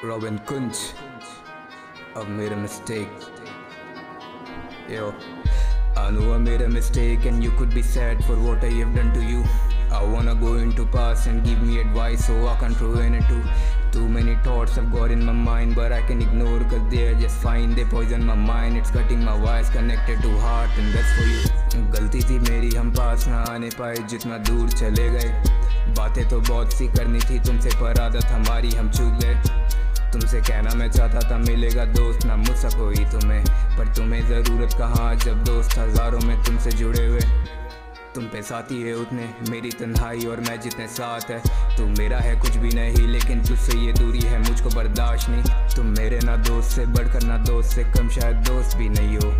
Robin Kunch, I've made a mistake. Yo, I know I made a mistake and you could be sad for what I have done to you. I wanna go into past and give me advice so I can't ruin it too. Too many thoughts I've got in my mind but I can ignore cause they're just fine. They poison my mind, it's cutting my wires connected to heart and that's for you. गलती थी मेरी, हम पास ना आने पाए जितना दूर चले गए. बातें तो बहुत सी करनी थी तुमसे पर आदत हमारी हम चूक गए. तुमसे कहना मैं चाहता था मिलेगा दोस्त ना मुझसे कोई तुम्हें, पर तुम्हें ज़रूरत कहाँ जब दोस्त हज़ारों में तुमसे जुड़े हुए. तुम पे साथी है उतने मेरी तन्हाई और मैं जितने साथ है. तू मेरा है कुछ भी नहीं लेकिन तुझसे ये दूरी है मुझको बर्दाश्त नहीं. तुम मेरे ना दोस्त से बढ़कर ना दोस्त से कम शायद दोस्त भी नहीं हो.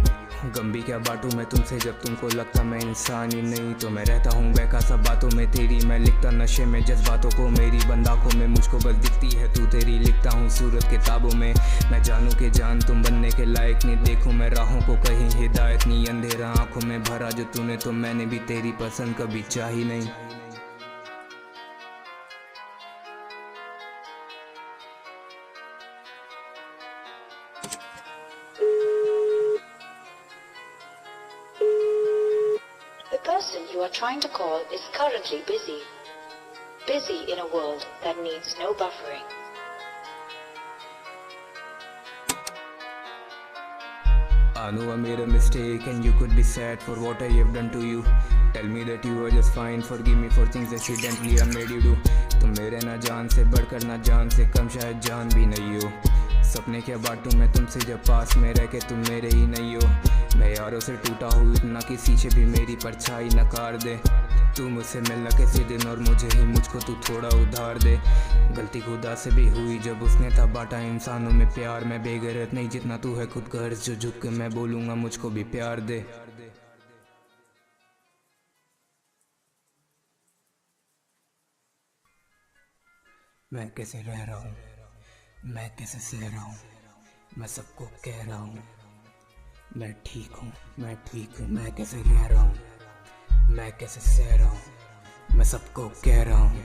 गम भी क्या बांटूं मैं तुमसे जब तुमको लगता मैं इंसान ही नहीं. तो मैं रहता हूँ बहका सब बातों में तेरी, मैं लिखता नशे में जज्बातों को मेरी बंद आँखों में मुझको बस दिखती है तू तेरी. लिखता हूँ सूरत किताबों में मैं जानूँ कि जान तुम बनने के लायक नहीं. देखूँ मैं राहों को कहीं हिदायत नहीं. अंधेरा आँखों में भरा जो तूने तो मैंने भी तेरी पसंद कभी चाही नहीं. The person you are trying to call is currently busy. Busy in a world that needs no buffering. I know I made a mistake and you could be sad for what I have done to you. Tell me that you are just fine, forgive me for things accidentally I made you do. तुम मेरे ना जान से बढ़कर ना जान से कम शायद जान भी नहीं हो. सपने क्या बांटूं मैं तुमसे जब पास में रह के तुम मेरे ही नहीं हो. मैं यारों से टूटा हूँ इतना किसी से भी मेरी परछाई नकार दे. तू मुझसे मिलना किसी दिन और मुझे ही मुझको तू थोड़ा उधार दे. गलती खुदा से भी हुई जब उसने था बांटा इंसानों में प्यार. मैं बेगैरत नहीं जितना तू है खुद गर्ज जो झुक के मैं बोलूँगा मुझको भी प्यार दे. मैं कैसे रह रहा हूँ, मैं कैसे सह रहा हूँ, मैं सबको कह रहा हूँ मैं ठीक हूँ, मैं ठीक हूँ. मैं कैसे रह रहा हूँ, मैं कैसे सह रहा हूँ, मैं सबको कह रहा हूँ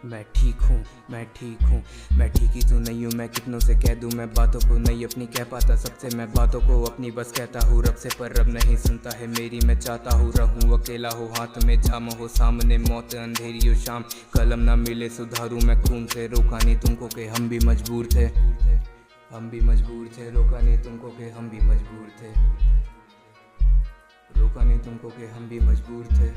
मैं ठीक हूँ, मैं ठीक हूँ. मैं ठीक ही तो नहीं हूँ, मैं कितनों से कह दूँ मैं बातों को नहीं अपनी कह पाता. सबसे मैं बातों को अपनी बस कहता हूँ रब से पर रब नहीं सुनता है मेरी. मैं चाहता हूँ रहूँ अकेला हो हाथ में जाम हो सामने मौत अंधेरी हो शाम. कलम ना मिले सुधारूँ मैं खून से. रोका नहीं तुमको कि हम भी मजबूर थे, हम भी मजबूर थे. रोका नहीं तुमको कि हम भी मजबूर थे, रोका नहीं तुमको कि हम भी मजबूर थे.